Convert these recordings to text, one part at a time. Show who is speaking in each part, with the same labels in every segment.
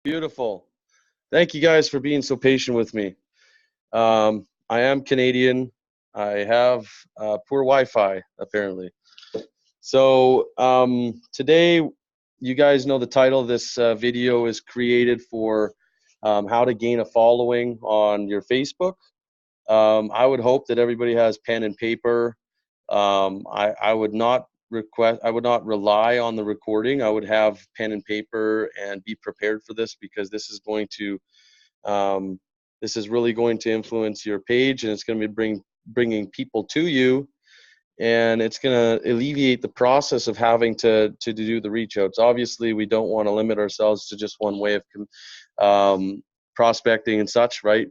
Speaker 1: Beautiful. Thank you guys for being so patient with me. I am Canadian. I have poor Wi-Fi apparently. So today, you guys know the title of this video is created for how to gain a following on your Facebook. I would hope that everybody has pen and paper. I would not request. I would not rely on the recording. I would have pen and paper and be prepared for this because um, this is really going to influence your page, and it's going to be bringing people to you, and it's going to alleviate the process of having to do the reach outs. Obviously, we don't want to limit ourselves to just one way of prospecting and such, right?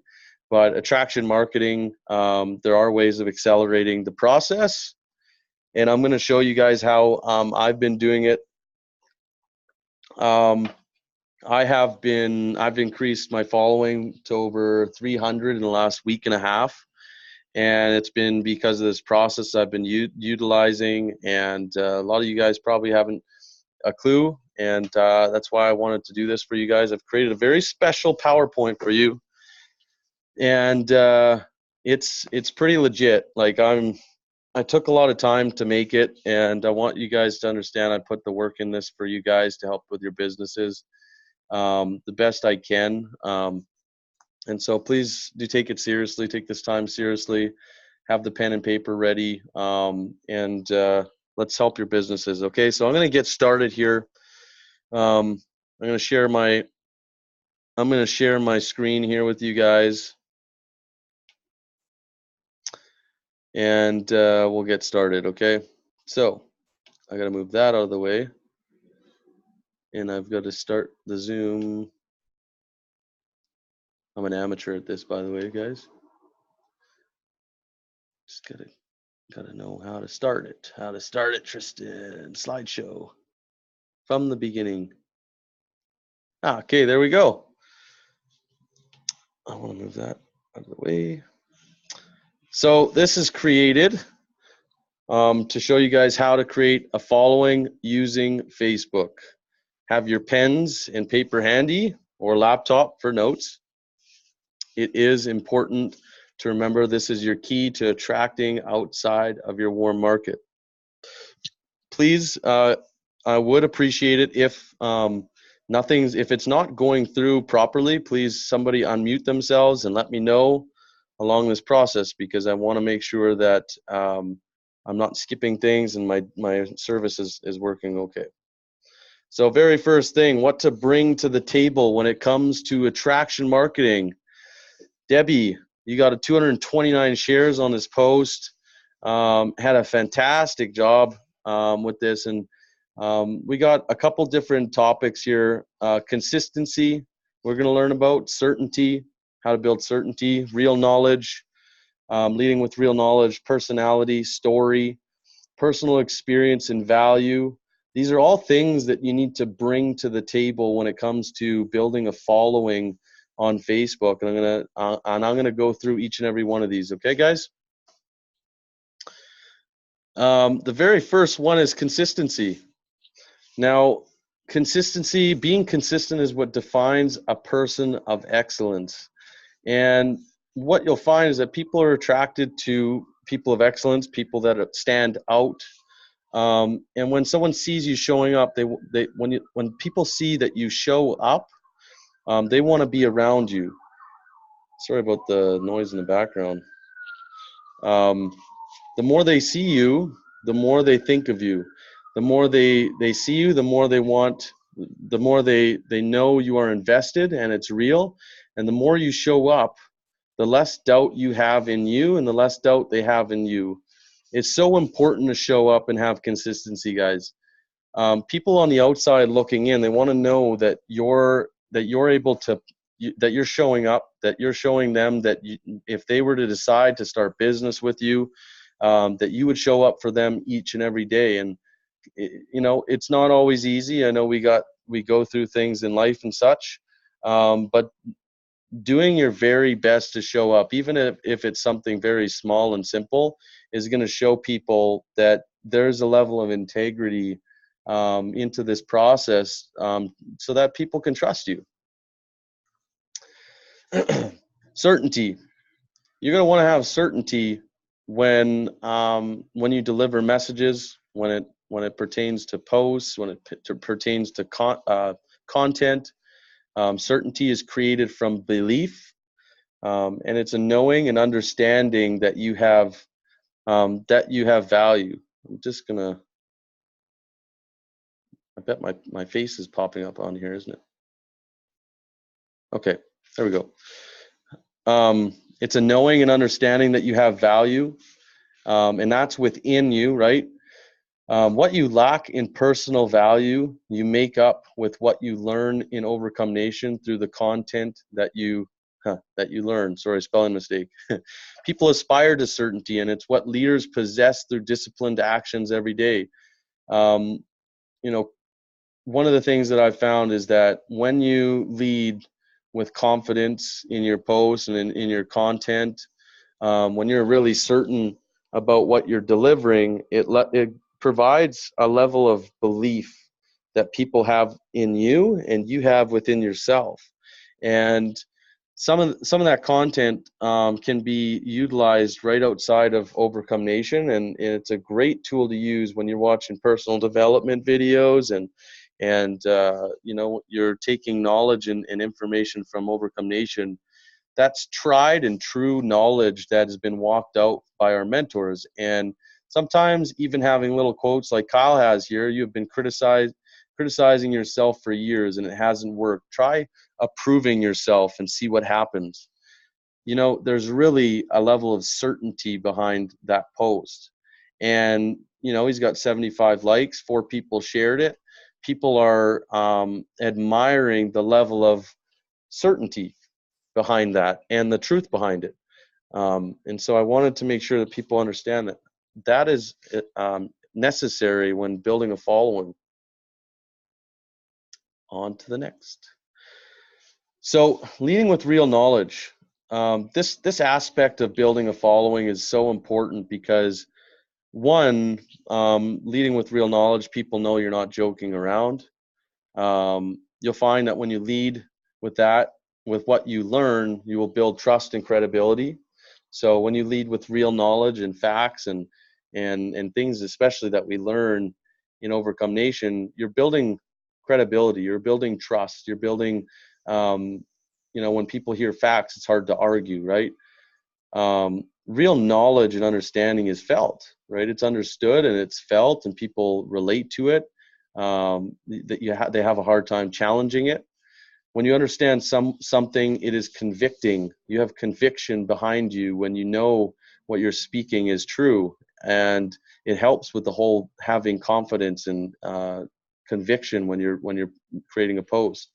Speaker 1: But attraction marketing, there are ways of accelerating the process, and I'm going to show you guys how I've been doing it. Um, I've increased my following to over 300 in the last week and a half, and it's been because of this process I've been utilizing, and a lot of you guys probably haven't a clue, and that's why I wanted to do this for you guys. I've created a very special PowerPoint for you, and it's pretty legit. Like I took a lot of time to make it, and I want you guys to understand I put the work in this for you guys to help with your businesses the best I can. And so please do take it seriously, take this time seriously, have the pen and paper ready, and let's help your businesses. Okay, so I'm going to get started here. I'm going to share my screen here with you guys, and we'll get started. Okay, so I got to move that out of the way, and I've got to start the Zoom. I'm an amateur at this, by the way, guys. Just gotta know how to start it. How to start it, Tristan. Slideshow from the beginning. Okay, there we go. I want to move that out of the way. So this is created to show you guys how to create a following using Facebook. Have your pens and paper handy or laptop for notes. It is important to remember this is your key to attracting outside of your warm market. Please, I would appreciate it if if it's not going through properly, please somebody unmute themselves and let me know along this process, because I want to make sure that I'm not skipping things and my service is working okay. So very first thing, what to bring to the table when it comes to attraction marketing. Debbie, you got a 229 shares on this post. Had a fantastic job with this, and we got a couple different topics here. Consistency, we're going to learn about certainty, how to build certainty, real knowledge, leading with real knowledge, personality, story, personal experience, and value. These are all things that you need to bring to the table when it comes to building a following on Facebook, and I'm gonna go through each and every one of these. Okay, guys. The very first one is consistency. Now, consistency, being consistent is what defines a person of excellence. And what you'll find is that people are attracted to people of excellence, people that stand out. And when someone sees you showing up, when people see that you show up, they want to be around you. Sorry about the noise in the background. The more they see you, the more they think of you. The more they see you, the more they know you are invested and it's real. And the more you show up, the less doubt you have in you and the less doubt they have in you. It's so important to show up and have consistency, guys. People on the outside looking in, they want to know that you're able to, that you're showing up, that you're showing them that if they were to decide to start business with you, that you would show up for them each and every day. And it's not always easy. I know we go through things in life and such, but doing your very best to show up, even if it's something very small and simple, is going to show people that there's a level of integrity into this process, so that people can trust you. Certainty. You're going to want to have certainty when you deliver messages, when it pertains to posts, when it pertains to content. Certainty is created from belief, and it's a knowing and understanding that you have value. I'm just gonna. I bet my face is popping up on here, isn't it? Okay, there we go. It's a knowing and understanding that you have value, and that's within you, right? What you lack in personal value, you make up with what you learn in Overcome Nation through the content that you learn. Sorry, spelling mistake. People aspire to certainty, and it's what leaders possess through disciplined actions every day. Um, you know, one of the things that I've found is that when you lead with confidence in your posts and in your content, when you're really certain about what you're delivering, it provides a level of belief that people have in you and you have within yourself. And some of that content can be utilized right outside of Overcome Nation, and it's a great tool to use when you're watching personal development videos and you're taking knowledge and information from Overcome Nation. That's tried and true knowledge that has been walked out by our mentors. And sometimes even having little quotes like Kyle has here, you have been criticizing yourself for years and it hasn't worked. Try approving yourself and see what happens. There's really a level of certainty behind that post. And, he's got 75 likes, 4 people shared it. People are admiring the level of certainty behind that and the truth behind it. And so I wanted to make sure that people understand that that is necessary when building a following. On to the next. So leading with real knowledge. This aspect of building a following is so important because one, leading with real knowledge, people know you're not joking around. You'll find that when you lead with that, with what you learn, you will build trust and credibility. So when you lead with real knowledge and facts and things, especially that we learn in Overcome Nation, you're building credibility, you're building trust, you're building, when people hear facts, it's hard to argue, right? Real knowledge and understanding is felt, right? It's understood and it's felt, and people relate to it. They have a hard time challenging it. When you understand something, it is convicting. You have conviction behind you when you know what you're speaking is true, and it helps with the whole having confidence and conviction when you're creating a post.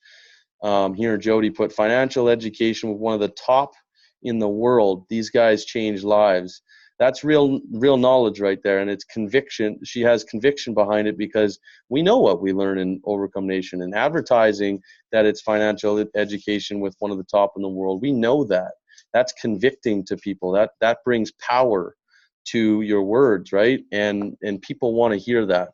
Speaker 1: Here, Jody put financial education with one of the top in the world. These guys change lives. That's real knowledge right there, and it's conviction. She has conviction behind it because we know what we learn in Overcome Nation and advertising that it's financial education with one of the top in the world. We know that. That's convicting to people. That brings power to your words, right? And people want to hear that.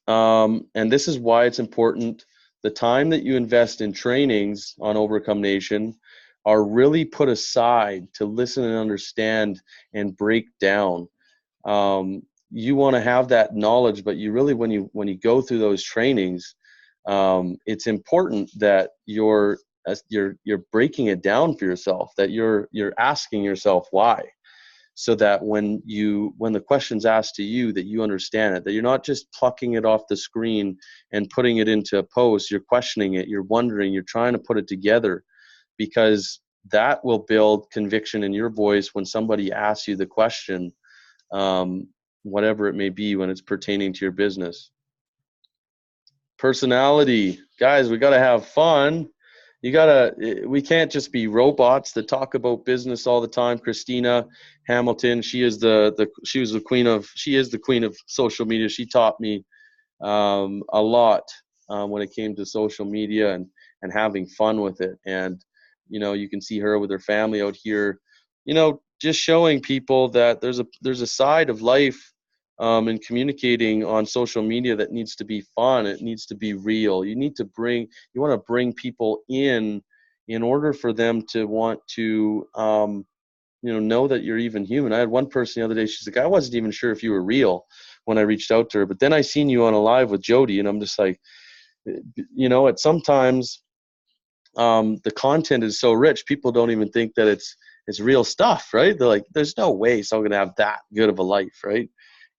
Speaker 1: And this is why it's important. The time that you invest in trainings on Overcome Nation are really put aside to listen and understand and break down. You want to have that knowledge, but you really, when you go through those trainings, it's important that you're breaking it down for yourself, that you're asking yourself why, so that when the question's asked to you, that you understand it, that you're not just plucking it off the screen and putting it into a post. You're questioning it, you're wondering, you're trying to put it together, because that will build conviction in your voice when somebody asks you the question, whatever it may be, when it's pertaining to your business. Personality. Guys, we got to have fun. We can't just be robots that talk about business all the time. Christina Hamilton, she is the queen of social media. She taught me a lot when it came to social media and having fun with it. And you can see her with her family out here, just showing people that there's a side of life and communicating on social media that needs to be fun. It needs to be real. You want to bring people in in order for them to want to know that you're even human. I had one person the other day, she's like, I wasn't even sure if you were real when I reached out to her, but then I seen you on a live with Jody, and I'm just like, at sometimes the content is so rich, people don't even think that it's real stuff, right? They're like, there's no way someone gonna have that good of a life, right?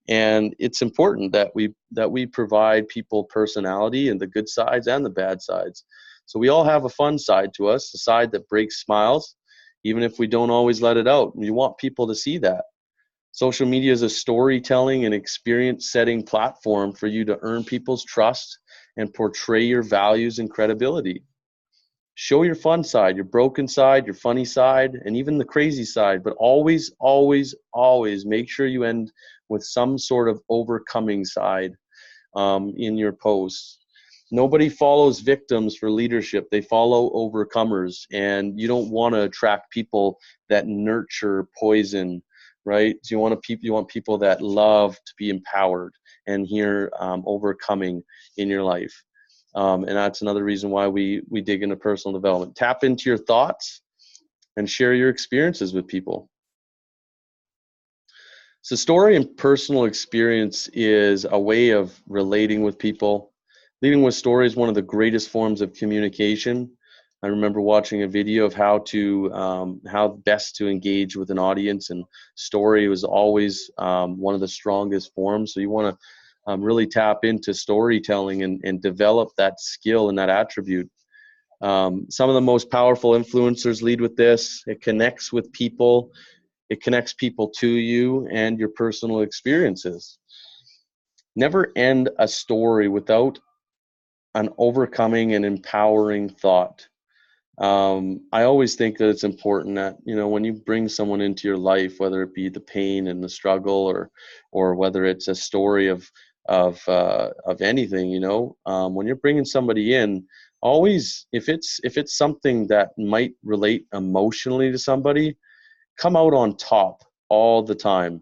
Speaker 1: And it's important that we provide people personality and the good sides and the bad sides. So we all have a fun side to us, a side that breaks smiles, even if we don't always let it out. You want people to see that. Social media is a storytelling and experience setting platform for you to earn people's trust and portray your values and credibility. Show your fun side, your broken side, your funny side, and even the crazy side, but always, always, always make sure you end with some sort of overcoming side in your posts. Nobody follows victims for leadership. They follow overcomers, and you don't want to attract people that nurture poison, right? So you want people that love to be empowered and hear overcoming in your life. And that's another reason why we dig into personal development. Tap into your thoughts and share your experiences with people. So story and personal experience is a way of relating with people. Leading with story is one of the greatest forms of communication. I remember watching a video of how best to engage with an audience, and story was always one of the strongest forms. So you want to really tap into storytelling and develop that skill and that attribute. Some of the most powerful influencers lead with this. It connects with people. It connects people to you and your personal experiences. Never end a story without an overcoming and empowering thought. I always think that it's important that, when you bring someone into your life, whether it be the pain and the struggle, or whether it's a story of anything, when you're bringing somebody in, always, if it's something that might relate emotionally to somebody, come out on top all the time.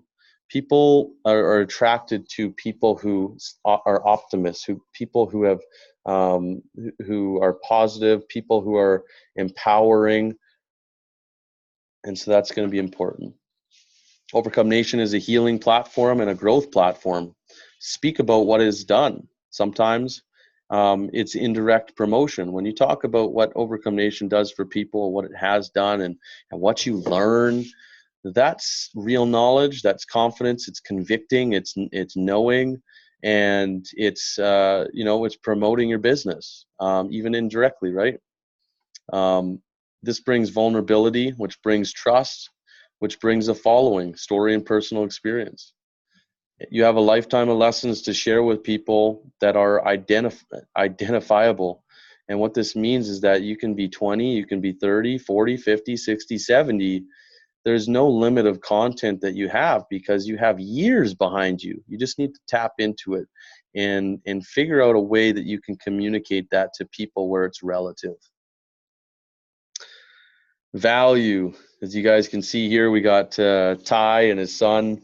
Speaker 1: People are attracted to people who are optimists, people who have who are positive, people who are empowering, and so that's going to be important. Overcome Nation is a healing platform and a growth platform. Speak about what is done. Sometimes it's indirect promotion. When you talk about what Overcome Nation does for people, what it has done, and what you learn, that's real knowledge. That's confidence. It's convicting. It's knowing, and it's promoting your business, even indirectly, right? This brings vulnerability, which brings trust, which brings a following, story and personal experience. You have a lifetime of lessons to share with people that are identifiable. And what this means is that you can be 20, you can be 30, 40, 50, 60, 70. There's no limit of content that you have because you have years behind you. You just need to tap into it and figure out a way that you can communicate that to people where it's relative. Value, as you guys can see here, we got Ty and his son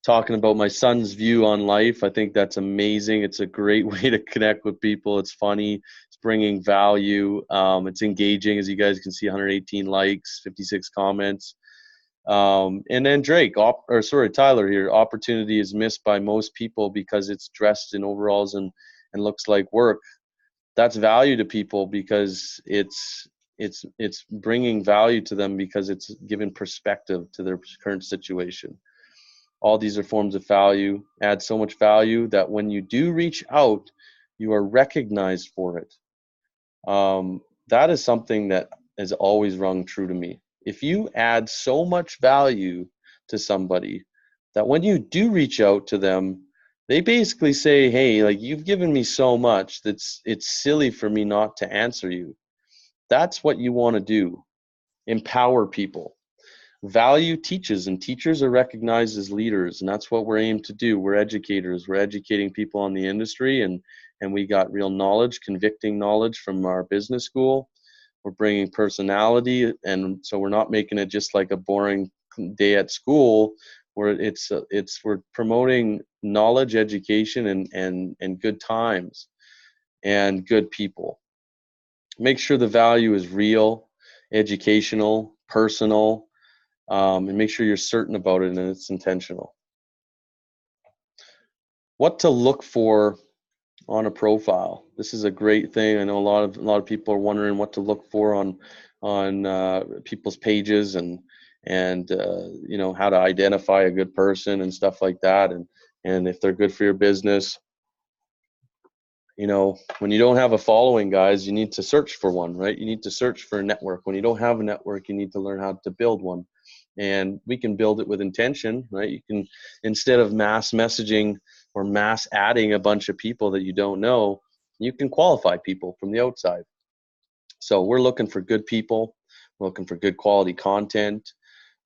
Speaker 1: talking about my son's view on life. I think that's amazing. It's a great way to connect with people. It's funny. It's bringing value. It's engaging, as you guys can see, 118 likes, 56 comments. And then Tyler here. Opportunity is missed by most people because it's dressed in overalls and looks like work. That's value to people because it's bringing value to them because it's giving perspective to their current situation. All these are forms of value, add so much value that when you do reach out, you are recognized for it. That is something that has always rung true to me. If you add so much value to somebody that when you do reach out to them, they basically say, hey, like, you've given me so much that's it's silly for me not to answer you. That's what you want to do. Empower people. Value teaches, and teachers are recognized as leaders, and that's what we're aimed to do. We're educators. We're educating people on the industry, and we got real knowledge, convicting knowledge from our business school. We're bringing personality, and so we're not making it just like a boring day at school. Where we're promoting knowledge, education, and good times, and good people. Make sure the value is real, educational, personal, and make sure you're certain about it and it's intentional. What to look for on a profile. This is a great thing. I know a lot of people are wondering what to look for on people's pages and how to identify a good person and stuff like that, and if they're good for your business. When you don't have a following, guys, you need to search for one, right? You need to search for a network. When you don't have a network, you need to learn how to build one. And we can build it with intention, right? You can, instead of mass messaging or mass adding a bunch of people that you don't know, you can qualify people from the outside. So we're looking for good people. We're looking for good quality content,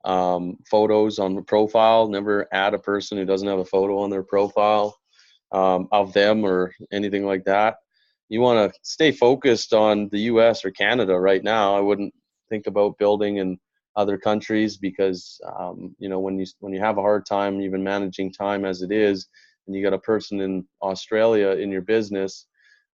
Speaker 1: photos on the profile. Never add a person who doesn't have a photo on their profile of them or anything like that. You want to stay focused on the US or Canada right now. I wouldn't think about building in other countries because when you have a hard time even managing time as it is, and you got a person in Australia in your business,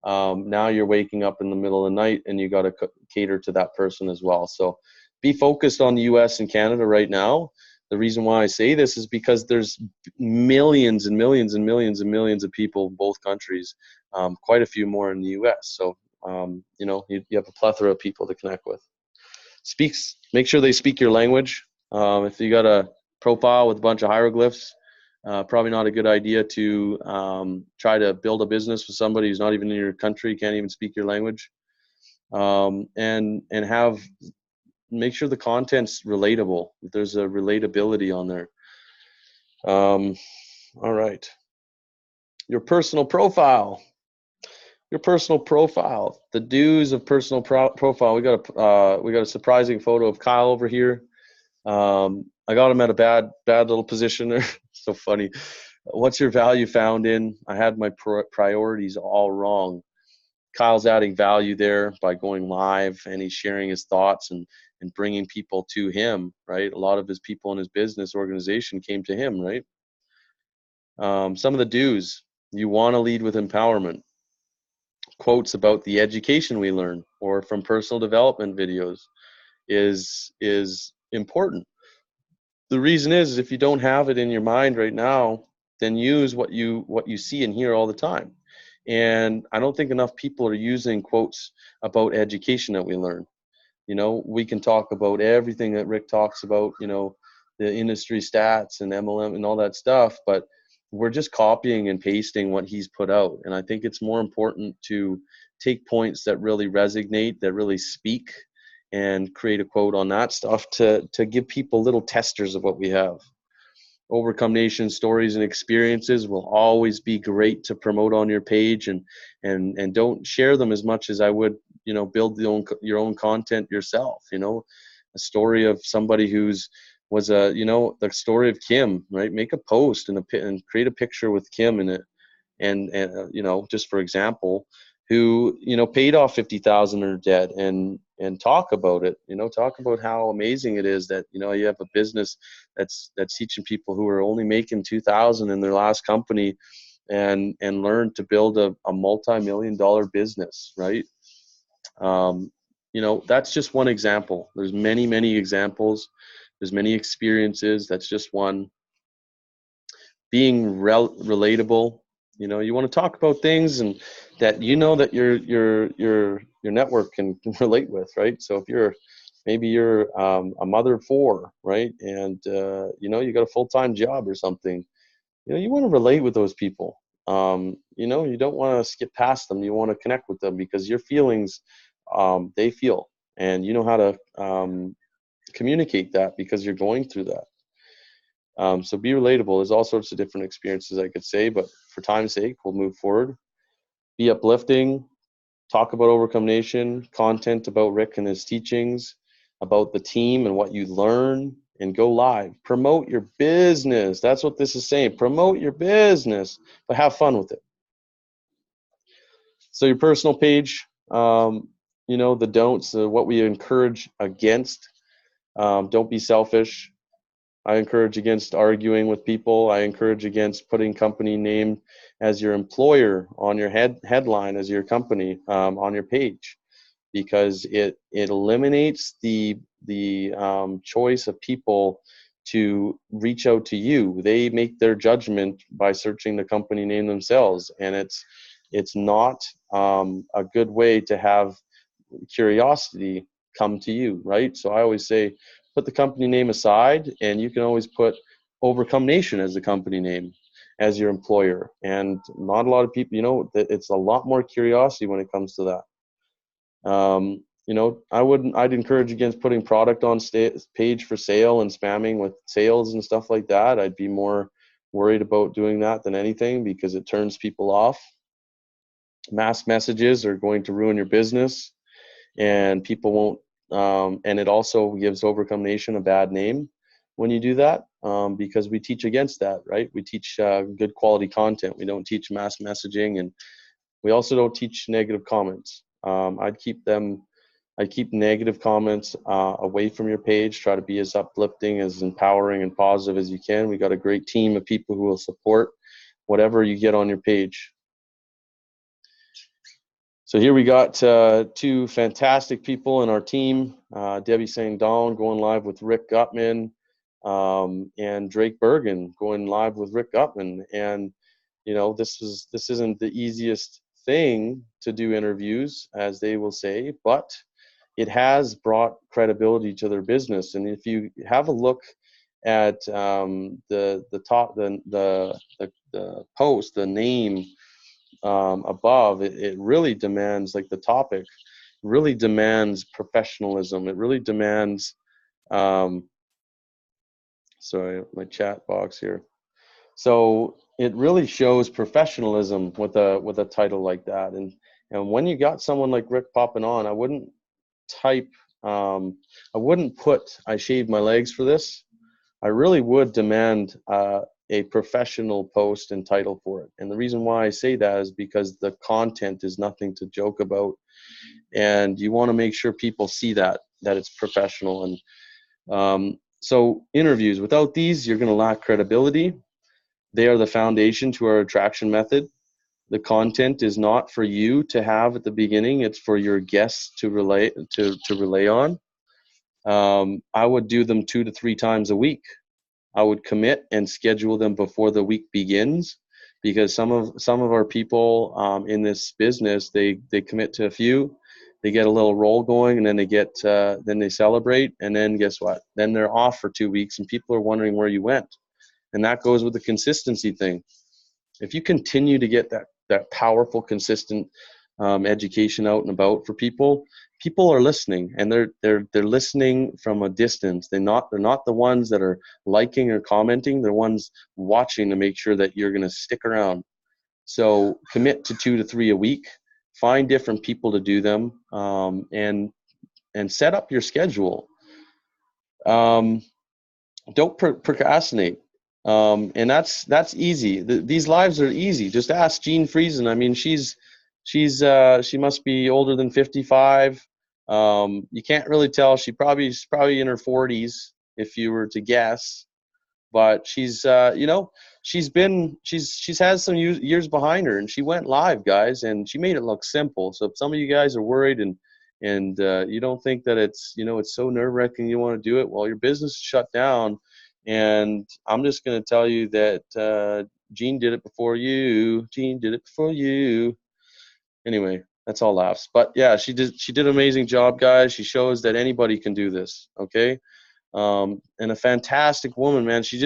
Speaker 1: now you're waking up in the middle of the night and you got to cater to that person as well. So be focused on the US and Canada right now. The reason why I say this is because there's millions and millions and millions and millions of people in both countries, quite a few more in the US. So, you have a plethora of people to connect with. Make sure they speak your language. If you got a profile with a bunch of hieroglyphs, probably not a good idea to try to build a business with somebody who's not even in your country, can't even speak your language. And make sure the content's relatable. There's a relatability on there. All right. Your personal profile. The do's of personal profile. We got a surprising photo of Kyle over here. I got him at a bad little position there. So funny. What's your value found in? I had my priorities all wrong. Kyle's adding value there by going live, and he's sharing his thoughts and bringing people to him, right? A lot of his people in his business organization came to him, right? Some of the do's. You want to lead with empowerment. Quotes about the education we learn or from personal development videos is important. The reason is if you don't have it in your mind right now, then use what you see and hear all the time. And I don't think enough people are using quotes about education that we learn. We can talk about everything that Rick talks about, the industry stats and MLM and all that stuff, but we're just copying and pasting what he's put out. And I think it's more important to take points that really resonate, that really speak, and create a quote on that stuff to give people little testers of what we have. Overcome Nation stories and experiences will always be great to promote on your page, and don't share them as much as I would, build your own content yourself. A story of somebody the story of Kim, right? Make a post and create a picture with Kim in it, and just for example, who paid off 50,000 in her debt, and talk about it. Talk about how amazing it is that you have a business that's teaching people who are only making 2,000 in their last company, and learn to build a multi-million-dollar business, right? That's just one example. There's many examples. There's many experiences. That's just one. Being relatable. You want to talk about things and that that your network can relate with, right? So if maybe you're a mother of four, right, and you got a full-time job or something, you want to relate with those people. You don't want to skip past them. You want to connect with them because your feelings, they feel, and you know how to communicate that because you're going through that. So be relatable. There's all sorts of different experiences I could say, but for time's sake, we'll move forward. Be uplifting. Talk about Overcome Nation, content about Rick and his teachings, about the team and what you learn, and go live. Promote your business. That's what this is saying. Promote your business, but have fun with it. So your personal page, the don'ts, what we encourage against. Don't be selfish. I encourage against arguing with people. I encourage against putting company name as your employer on your headline as your company on your page. because it eliminates the choice of people to reach out to you. They make their judgment by searching the company name themselves, and it's not a good way to have curiosity come to you, right? So I always say, put the company name aside, and you can always put Overcome Nation as the company name, as your employer. And not a lot of people, it's a lot more curiosity when it comes to that. I'd encourage against putting product on page for sale and spamming with sales and stuff like that. I'd be more worried about doing that than anything, because it turns people off. Mass messages are going to ruin your business, and people won't. And it also gives Overcome Nation a bad name when you do that, because we teach against that, right? We teach good quality content. We don't teach mass messaging, and we also don't teach negative comments. I'd keep negative comments away from your page. Try to be as uplifting, as empowering, and positive as you can. We got a great team of people who will support whatever you get on your page. So here we got two fantastic people in our team, Debbie Sang-Dong going live with Rick Gutman, and Drake Bergen going live with Rick Gutman. And this isn't the easiest thing to do interviews, as they will say, but it has brought credibility to their business. And if you have a look at the top, the post, the name above, it really demands, like the topic really demands professionalism. It really demands, sorry, my chat box here. So it really shows professionalism with a title like that. And when you got someone like Rick popping on, I wouldn't put I shaved my legs for this. I really would demand a professional post and title for it. And the reason why I say that is because the content is nothing to joke about, and you want to make sure people see that it's professional. And so interviews, without these, you're going to lack credibility. They are the foundation to our attraction method. The content is not for you to have at the beginning. It's for your guests to relay on. I would do them 2 to 3 times a week. I would commit and schedule them before the week begins, because some of our people in this business, they commit to a few, they get a little roll going, and then then they celebrate, and then guess what? Then they're off for 2 weeks, and people are wondering where you went. And that goes with the consistency thing. If you continue to get that powerful, consistent education out and about for people are listening, and they're listening from a distance. They're not the ones that are liking or commenting. They're ones watching to make sure that you're going to stick around. So commit to 2 to 3 a week. Find different people to do them, and set up your schedule. Don't procrastinate. And that's easy. These lives are easy. Just ask Jean Friesen. I mean, she must be older than 55. You can't really tell. She's probably in her 40s if you were to guess. But she's had some years behind her, and she went live, guys, and she made it look simple. So if some of you guys are worried and you don't think that it's so nerve-wracking, you want to do it, well, your business is shut down. And I'm just going to tell you that Jean did it before you. Jean did it before you. Anyway, that's all laughs. But yeah, she did an amazing job, guys. She shows that anybody can do this. Okay. And a fantastic woman, man. She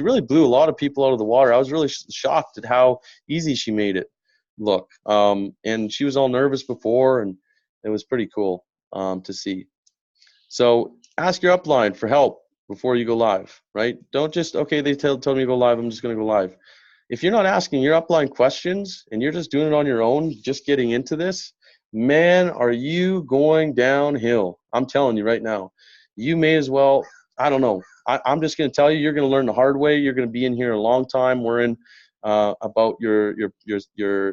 Speaker 1: really blew a lot of people out of the water. I was really shocked at how easy she made it look. And she was all nervous before, and it was pretty cool to see. So ask your upline for help before you go live, right? Don't just, okay, they told me to go live, I'm just going to go live. If you're not asking your upline questions and you're just doing it on your own, just getting into this, man, are you going downhill? I'm telling you right now. You may as well, I don't know. I'm just going to tell you, you're going to learn the hard way. You're going to be in here a long time worrying about your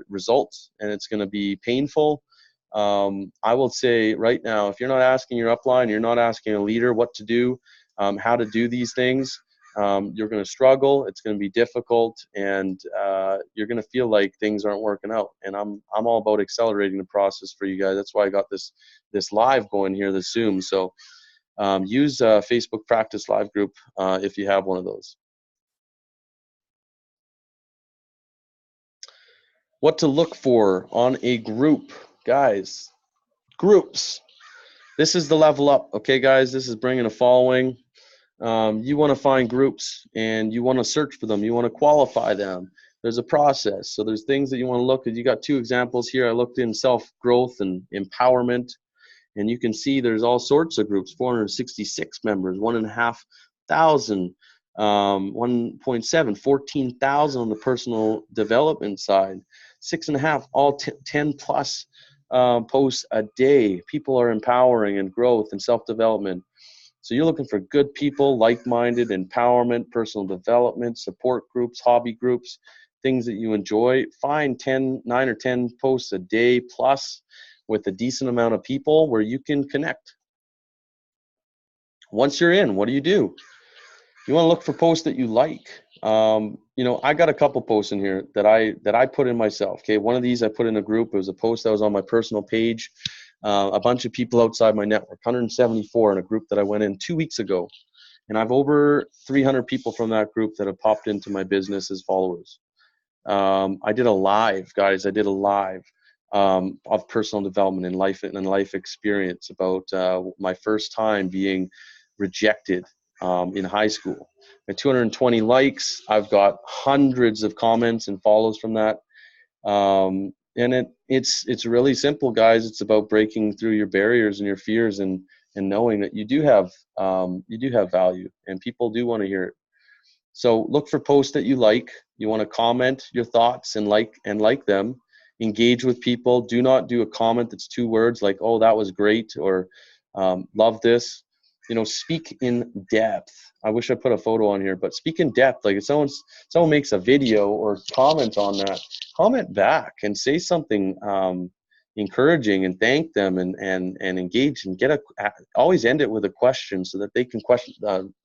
Speaker 1: results, and it's going to be painful. I will say right now, if you're not asking your upline, you're not asking a leader what to do, how to do these things, you're going to struggle. It's going to be difficult, and you're going to feel like things aren't working out. And I'm all about accelerating the process for you guys. That's why I got this live going here, this Zoom. So use Facebook Practice Live group if you have one of those. What to look for on a group, guys. Groups. This is the level up, okay, guys? This is bringing a following. You want to find groups and you want to search for them. You want to qualify them. There's a process. So there's things that you want to look at. You got two examples here. I looked in self-growth and empowerment, and you can see there's all sorts of groups, 466 members, 1,500, 1.7, 14,000 on the personal development side, 6.5, all 10 plus posts a day. People are empowering and growth and self-development. So you're looking for good people, like-minded, empowerment, personal development, support groups, hobby groups, things that you enjoy. Find 9 or 10 posts a day plus with a decent amount of people where you can connect. Once you're in, what do? You want to look for posts that you like. I got a couple posts in here that I put in myself. Okay, one of these I put in a group. It was a post that was on my personal page. A bunch of people outside my network, 174 in a group that I went in 2 weeks ago. And I've over 300 people from that group that have popped into my business as followers. I did a live, guys. I did a live of personal development and life experience about my first time being rejected in high school. At 220 likes, I've got hundreds of comments and follows from that. And it's really simple, guys. It's about breaking through your barriers and your fears and knowing that you do have value and people do want to hear it. So look for posts that you like. You want to comment your thoughts and like them. Engage with people. Do not do a comment that's 2 words like, oh, that was great, or love this. Speak in depth. I wish I put a photo on here, but speak in depth. Like if someone makes a video or comment on that, comment back and say something encouraging and thank them and engage and always end it with a question so that they can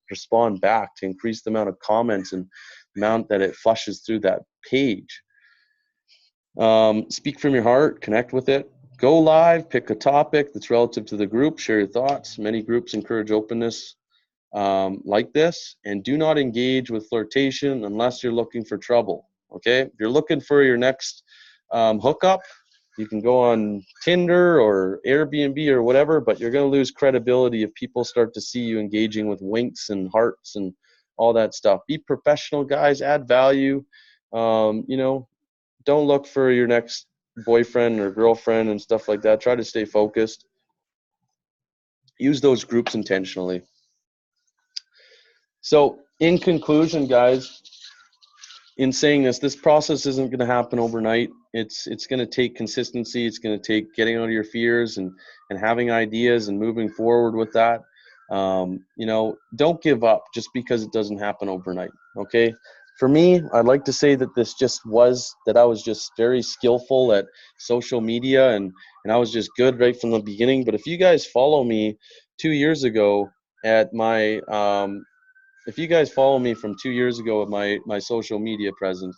Speaker 1: respond back to increase the amount of comments and amount that it flushes through that page. Speak from your heart, connect with it. Go live, pick a topic that's relative to the group, share your thoughts. Many groups encourage openness like this, and do not engage with flirtation unless you're looking for trouble, okay? If you're looking for your next hookup, you can go on Tinder or Airbnb or whatever, but you're going to lose credibility if people start to see you engaging with winks and hearts and all that stuff. Be professional, guys. Add value. Don't look for your next boyfriend or girlfriend and stuff like that. Try to stay focused. Use those groups intentionally. So in conclusion, guys, in saying this process isn't going to happen overnight. It's going to take consistency. It's going to take getting out of your fears and having ideas and moving forward with that. Don't give up just because it doesn't happen overnight. Okay. For me, I'd like to say that I was just very skillful at social media and I was just good right from the beginning. But if you guys follow me 2 years ago at my, if you guys follow me from 2 years ago at my social media presence,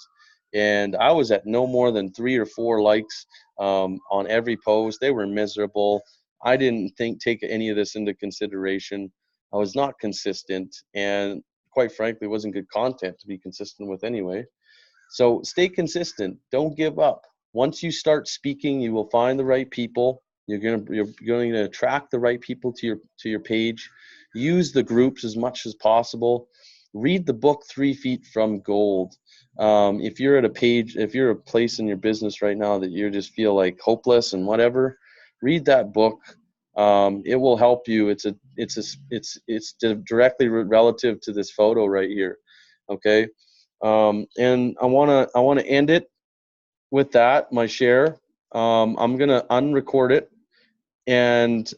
Speaker 1: and I was at no more than 3 or 4 likes on every post, they were miserable. I didn't take any of this into consideration. I was not consistent, and quite frankly, wasn't good content to be consistent with anyway. So stay consistent. Don't give up. Once you start speaking, you will find the right people. You're going to attract the right people to your page. Use the groups as much as possible. Read the book 3 Feet from Gold. If you're at a place in your business right now that you just feel like hopeless and whatever, read that book. It will help you. It's directly relative to this photo right here. Okay. And I want to end it with that, my share. I'm going to unrecord it and